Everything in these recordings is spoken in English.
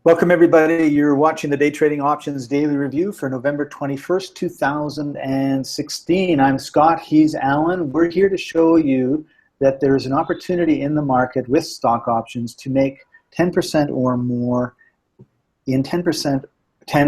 Welcome everybody. You're watching the Day Trading Options Daily Review for November 21st, 2016. I'm Scott, he's Alan. We're here to show you that there's an opportunity in the market with stock options to make 10% or more in 10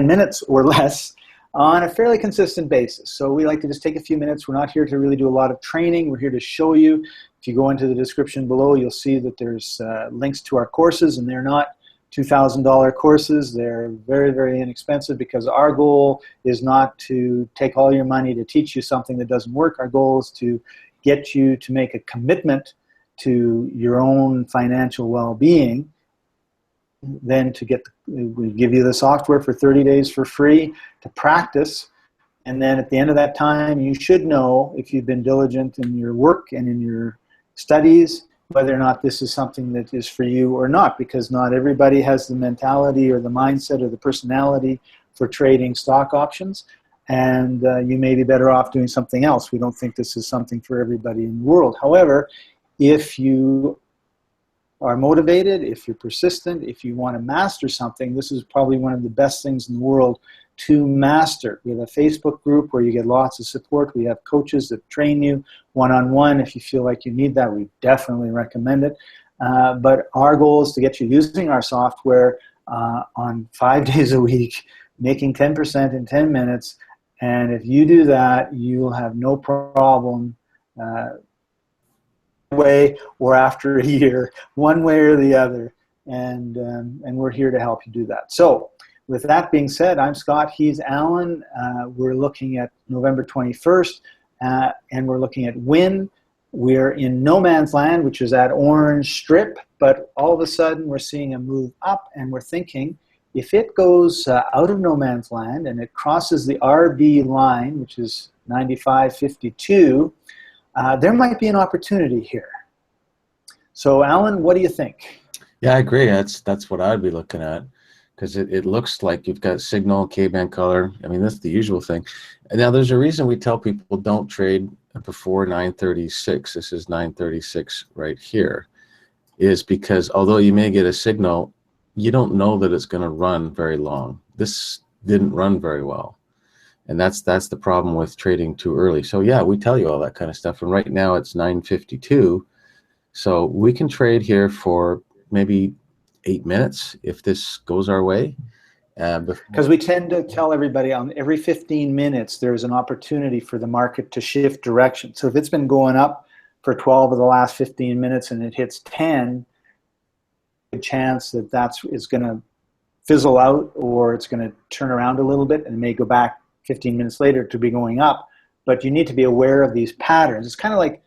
minutes or less on a fairly consistent basis. So we like to just take a few minutes. We're not here to really do a lot of training. We're here to show you. If you go into the description below, you'll see that there's links to our courses, and they're not $2,000 courses. They're very, very inexpensive because our goal is not to take all your money to teach you something that doesn't work. Our goal is to get you to make a commitment to your own financial well-being. Then we give you the software for 30 days for free to practice. And then at the end of that time, you should know, if you've been diligent in your work and in your studies, whether or not this is something that is for you or not, because not everybody has the mentality or the mindset or the personality for trading stock options, and you may be better off doing something else. We don't think this is something for everybody in the world. However, if you are motivated, if you're persistent, if you want to master something, this is probably one of the best things in the world to master. We have a Facebook group where you get lots of support. We have coaches that train you one-on-one. If you feel like you need that, we definitely recommend it. But our goal is to get you using our software on 5 days a week, making 10% in 10 minutes. And if you do that, you'll have no problem way or after a year, one way or the other. And we're here to help you do that. So with that being said, I'm Scott, he's Alan. We're looking at November 21st, and we're looking at WIN. We're in no man's land, which is that orange strip, but all of a sudden we're seeing a move up, and we're thinking if it goes out of no man's land and it crosses the RB line, which is 95.52, there might be an opportunity here. So Alan, what do you think? Yeah, I agree. That's what I'd be looking at, because it looks like you've got signal, K-band color. I mean, that's the usual thing. And now there's a reason we tell people don't trade before 9:36. This is 9:36 right here, is because although you may get a signal, you don't know that it's going to run very long. This didn't run very well. And that's the problem with trading too early. So yeah, we tell you all that kind of stuff. And right now it's 9:52. So we can trade here for maybe 8 minutes if this goes our way. Because we tend to tell everybody on every 15 minutes there's an opportunity for the market to shift direction. So if it's been going up for 12 of the last 15 minutes and it hits 10, a chance that it's going to fizzle out, or it's going to turn around a little bit and it may go back 15 minutes later to be going up. But you need to be aware of these patterns. It's kind of like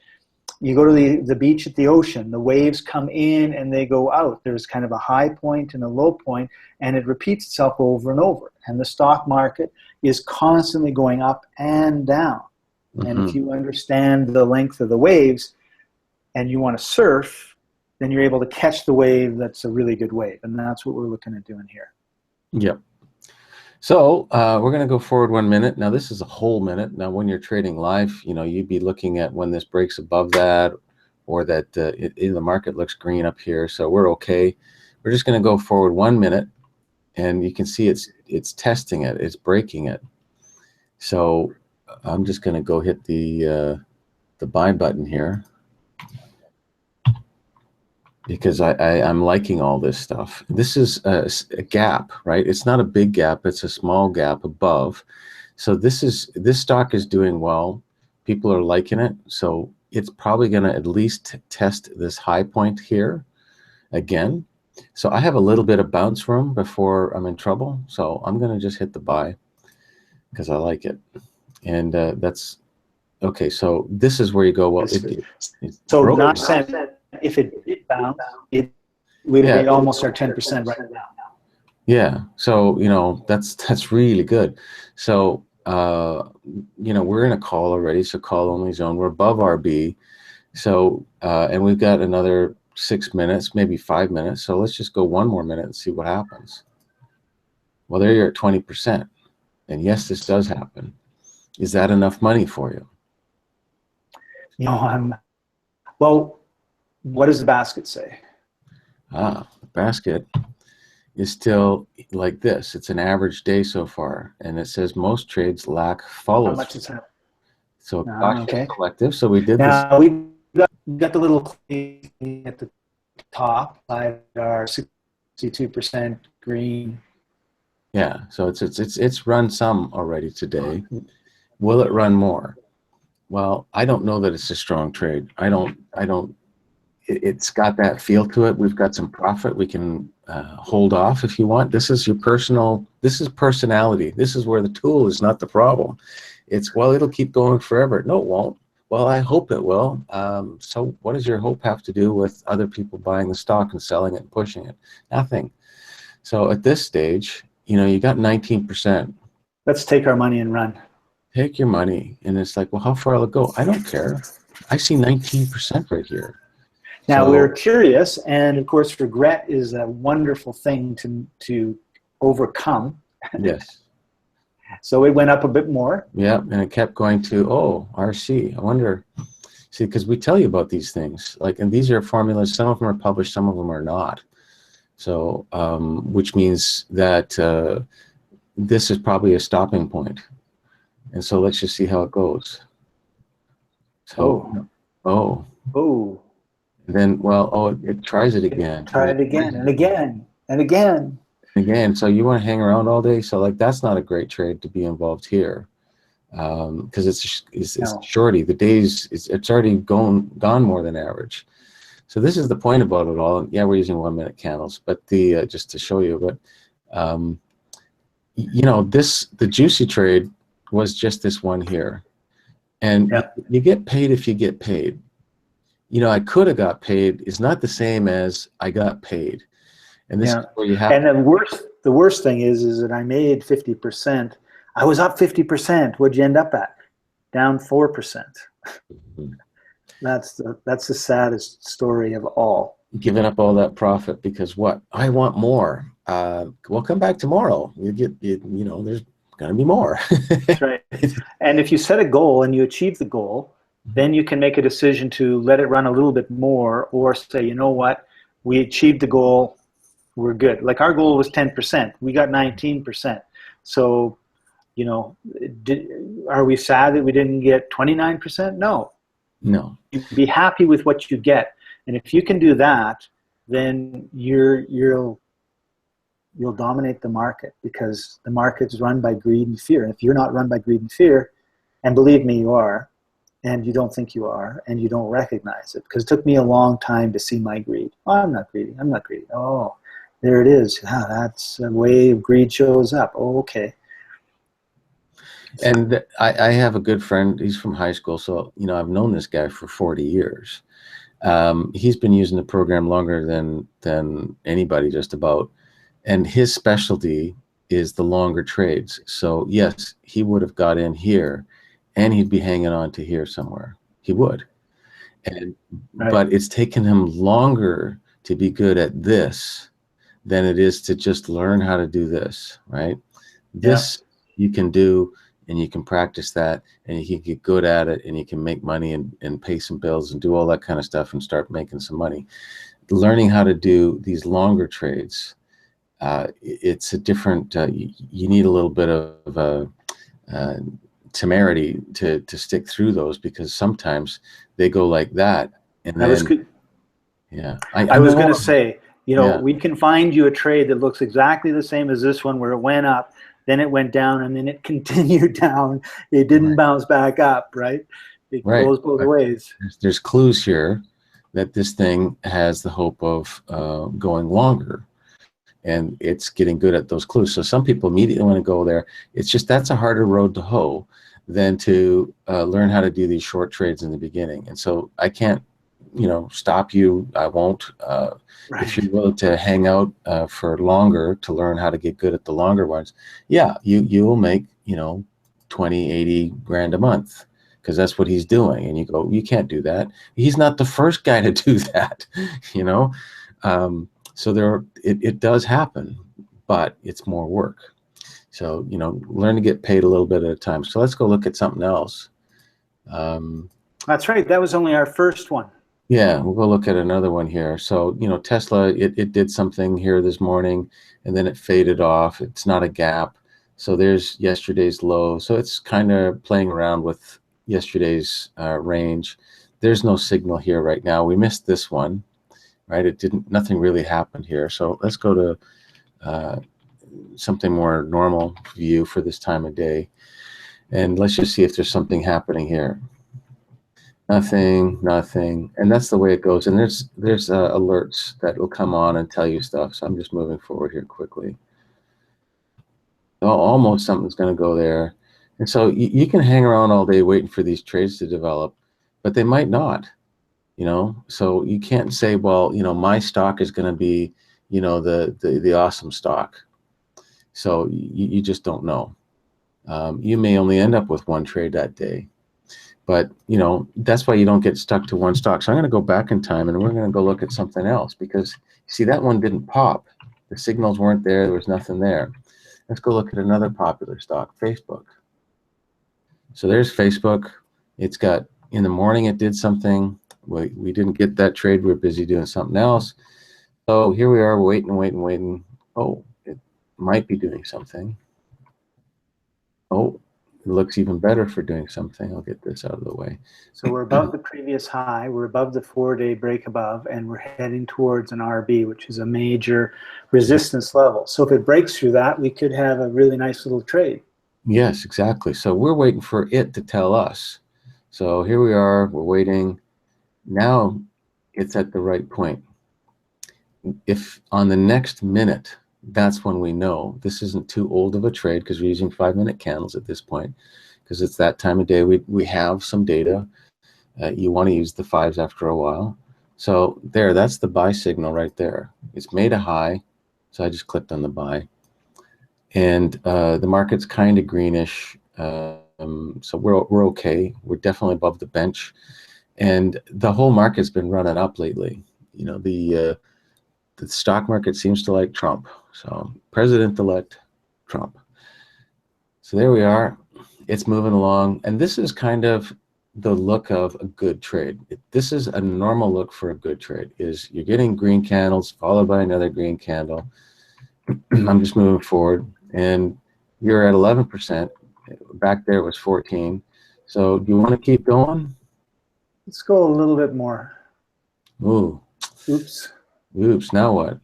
you go to the beach at the ocean. The waves come in and they go out. There's kind of a high point and a low point, and it repeats itself over and over. And the stock market is constantly going up and down. Mm-hmm. And if you understand the length of the waves and you want to surf, then you're able to catch the wave that's a really good wave. And that's what we're looking at doing here. Yep. So we're going to go forward 1 minute. Now this is a whole minute. Now when you're trading live, you'd be looking at when this breaks above that, or that the market looks green up here. So we're okay. We're just going to go forward 1 minute, and you can see it's testing it. It's breaking it. So I'm just going to go hit the buy button here, because I'm liking all this stuff. This is a gap, right? It's not a big gap, it's a small gap above. So this stock is doing well. People are liking it. So it's probably gonna at least test this high point here again. So I have a little bit of bounce room before I'm in trouble. So I'm gonna just hit the buy because I like it. And that's, okay, so this is where you go, well, so not saying if it did bounce, we'd be almost our 10% right now. Yeah, so that's really good. So we're in a call already, so call only zone. We're above RB, so and we've got another 6 minutes, maybe 5 minutes. So let's just go 1 more minute and see what happens. Well, there you're at 20%, and yes, this does happen. Is that enough money for you? Well, what does the basket say? The basket is still like this. It's an average day so far, and it says most trades lack follow How much through. is that? So Ah, cautious okay. collective. So we did this. Now we got the little at the top by our 62% green. Yeah. So it's run some already today. Will it run more? Well, I don't know that it's a strong trade. I don't. It's got that feel to it. We've got some profit. We can hold off if you want. This is your personal. This is personality. This is where the tool is not the problem. It's, well, it'll keep going forever. No, it won't. Well, I hope it will. So what does your hope have to do with other people buying the stock and selling it and pushing it? Nothing. So at this stage, you got 19%. Let's take our money and run. Take your money. And it's like, well, how far will it go? I don't care. I see 19% right here. Now So, we're curious, and of course, regret is a wonderful thing to overcome. yes. So it went up a bit more. Yeah, and it kept going to, oh, RC. I wonder, see, because we tell you about these things, like, and these are formulas. Some of them are published, some of them are not. So, which means that this is probably a stopping point. And so let's just see how it goes. So, oh. And then, well, it tries it again. Try it again and again and again. Again, so you want to hang around all day? So like, that's not a great trade to be involved here, because it's shorty. The days it's already gone more than average. So this is the point about it all. Yeah, we're using 1 minute candles, but the just to show you. But the juicy trade was just this one here, and you get paid if you get paid. I could have got paid is not the same as I got paid. And this is where you have. And the worst thing is that I made 50%. I was up 50%. What'd you end up at? Down 4%. Mm-hmm. That's the saddest story of all. Giving up all that profit because what? I want more. We'll come back tomorrow. There's going to be more. That's right. And if you set a goal and you achieve the goal, then you can make a decision to let it run a little bit more, or say, you know what, we achieved the goal. We're good. Like our goal was 10%. We got 19%. So, are we sad that we didn't get 29%? No. No. You be happy with what you get. And if you can do that, then you'll dominate the market, because the market is run by greed and fear. And if you're not run by greed and fear, and believe me, you are, and you don't think you are, and you don't recognize it, because it took me a long time to see my greed. Oh, I'm not greedy. I'm not greedy. Oh, there it is. That's a way greed shows up. Oh, okay. And I have a good friend. He's from high school, so I've known this guy for 40 years. He's been using the program longer than anybody, just about. And his specialty is the longer trades. So yes, he would have got in here, and he'd be hanging on to here somewhere. He would. But it's taken him longer to be good at this than it is to just learn how to do this, right? This you can do, and you can practice that, and you can get good at it, and you can make money and pay some bills and do all that kind of stuff and start making some money. Learning how to do these longer trades, it's a different, you need a little bit of a temerity to stick through those, because sometimes they go like that. And then, I was going to say, we can find you a trade that looks exactly the same as this one, where it went up, then it went down, and then it continued down. It didn't bounce back up, right? It goes both ways. There's clues here that this thing has the hope of going longer, and it's getting good at those clues. So some people immediately want to go there. It's just, that's a harder road to hoe than to learn how to do these short trades in the beginning. And so I can't, stop you. I won't. If you're willing to hang out for longer to learn how to get good at the longer ones, you will make 20, 80 grand a month, because that's what he's doing. And you go, you can't do that. He's not the first guy to do that, So it does happen, but it's more work. So, learn to get paid a little bit at a time. So let's go look at something else. That's right. That was only our first one. Yeah, we'll go look at another one here. So, you know, Tesla, it did something here this morning and then it faded off. It's not a gap. So there's yesterday's low. So it's kind of playing around with yesterday's range. There's no signal here right now. We missed this one, right? It didn't, nothing really happened here. So let's go to uh, something more normal view for this time of day. And let's just see if there's something happening here. Nothing, nothing, and that's the way it goes. And there's alerts that will come on and tell you stuff. So I'm just moving forward here quickly. Oh, almost something's going to go there, and so you can hang around all day waiting for these trades to develop, but they might not. You know, so you can't say, well, you know, my stock is going to be, you know, the awesome stock. So you just don't know. You may only end up with one trade that day. But, you know, that's why you don't get stuck to one stock. So I'm going to go back in time and we're going to go look at something else because, see, that one didn't pop. The signals weren't there. There was nothing there. Let's go look at another popular stock, Facebook. So there's Facebook. It's got, in the morning it did something. We didn't get that trade. We were busy doing something else. So here we are waiting. Oh, it might be doing something. Oh, it looks even better for doing something. I'll get this out of the way. So we're above the previous high, we're above the 4-day break above, and we're heading towards an RB, which is a major resistance level. So if it breaks through that, we could have a really nice little trade. Yes, exactly. So we're waiting for it to tell us. So here we are, we're waiting. Now it's at the right point. If on the next minute, that's when we know this isn't too old of a trade because we're using 5-minute candles at this point because it's that time of day. We have some data. You want to use the fives after a while. So there, that's the buy signal right there. It's made a high. So I just clicked on the buy. And the market's kind of greenish. So we're okay. We're definitely above the bench. And the whole market's been running up lately. You know, the stock market seems to like Trump. So President-elect Trump. So there we are. It's moving along. And this is kind of the look of a good trade. This is a normal look for a good trade, is you're getting green candles followed by another green candle. I'm just moving forward. And you're at 11%. Back there was 14. So do you want to keep going? Let's go a little bit more. Ooh. Oops. Oops, now what?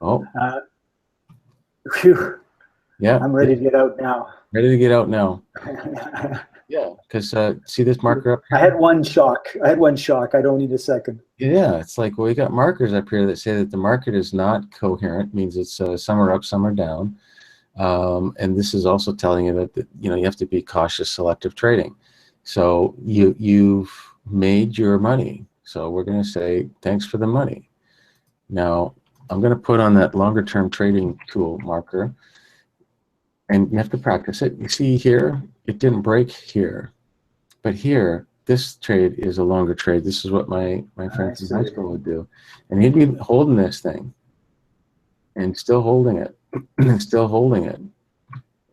Oh. Whew. Yeah. I'm ready to get out now. Ready to get out now. Yeah, because see this marker up here? I had one shock. I don't need a second. Yeah, it's like, well, we got markers up here that say that the market is not coherent, means it's some are up, some are down. And this is also telling you that, you know, you have to be cautious selective trading. So you've made your money. So we're going to say, thanks for the money. Now, I'm going to put on that longer term trading tool marker. And you have to practice it. You see here, it didn't break here. But here, this trade is a longer trade. This is what my friend from high school would do. And he'd be holding this thing and still holding it and still holding it.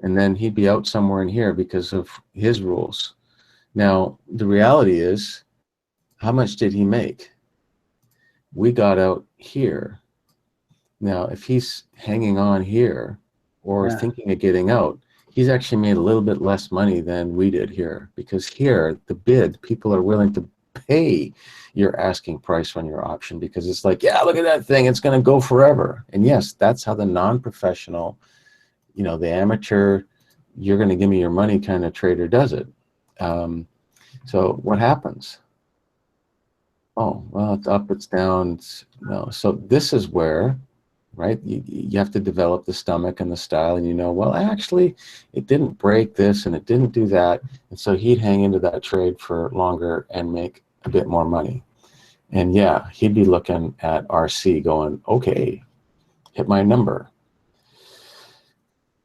And then he'd be out somewhere in here because of his rules. Now, the reality is, how much did he make? We got out here. Now, if he's hanging on here or thinking of getting out, he's actually made a little bit less money than we did here, because here, the bid, people are willing to pay your asking price on your option because it's like, yeah, look at that thing, it's going to go forever. And yes, that's how the non-professional, you know, the amateur, you're going to give me your money kind of trader does it. So what happens? Oh, well, it's up, it's down, it's, no. So this is where, right, you have to develop the stomach and the style, and you know, well, actually, it didn't break this and it didn't do that. And so he'd hang into that trade for longer and make a bit more money. And yeah, he'd be looking at RC going, okay, hit my number.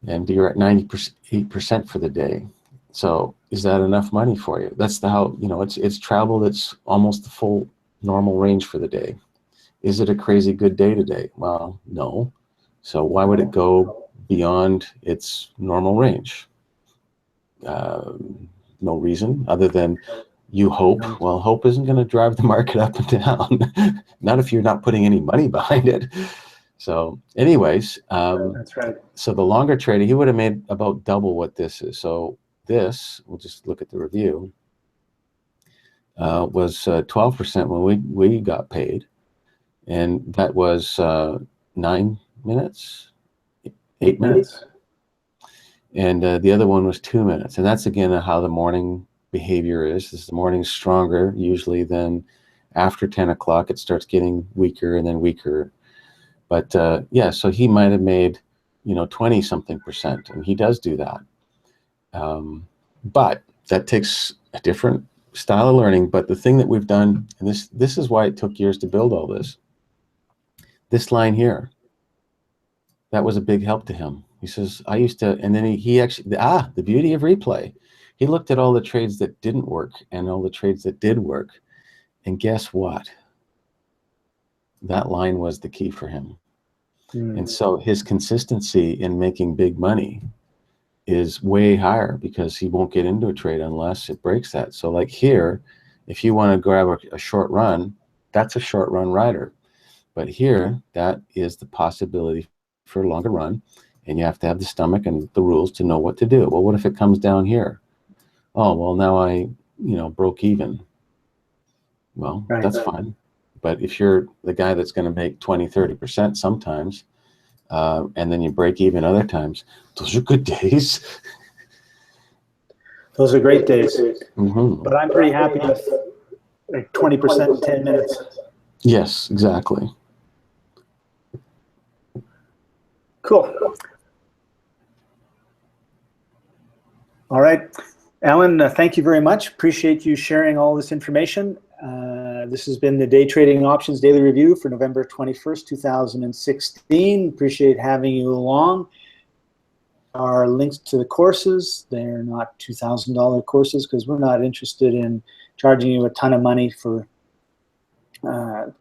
And you're at 98% for the day. So is that enough money for you? That's the how, you know, it's traveled, it's almost the full normal range for the day. Is it a crazy good day today? Well, no. So why would it go beyond its normal range? No reason other than You hope. Well, hope isn't going to drive the market up and down. Not if you're not putting any money behind it. So anyways, that's right. So the longer trader, he would have made about double what this is. So this, we'll just look at the review, was 12% when we got paid. And that was 9 minutes, 8 minutes. And the other one was 2 minutes. And that's, again, how the morning behavior is. The morning's stronger usually than after 10 o'clock. It starts getting weaker and then weaker. But yeah, so he might have made, 20-something%, and he does do that. But that takes a different style of learning. But the thing that we've done, and this is why it took years to build all this. This line here, that was a big help to him. He says, I used to, and then he actually, the beauty of replay. He looked at all the trades that didn't work and all the trades that did work. And guess what? That line was the key for him. And so his consistency in making big money is way higher because he won't get into a trade unless it breaks that. So like here, if you want to grab a short run, that's a short run rider. But here, that is the possibility for a longer run, and you have to have the stomach and the rules to know what to do. Well, what if it comes down here? Oh, well, now I, broke even. Well, that's fine. But if you're the guy that's going to make 20-30% sometimes, and then you break even other times, those are good days. Those are great days. But I'm pretty happy with like 20% in 10 minutes. Yes, exactly. Cool. All right. Alan, thank you very much. Appreciate you sharing all this information. This has been the Day Trading Options Daily Review for November 21st, 2016. Appreciate having you along. Our links to the courses, they're not $2,000 courses because we're not interested in charging you a ton of money for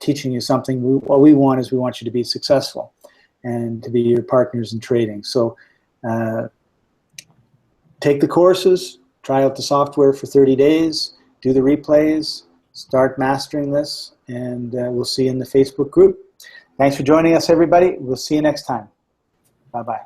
teaching you something. What we want is we want you to be successful and to be your partners in trading. So take the courses, try out the software for 30 days, do the replays, start mastering this, and we'll see you in the Facebook group. Thanks for joining us, everybody. We'll see you next time. Bye-bye.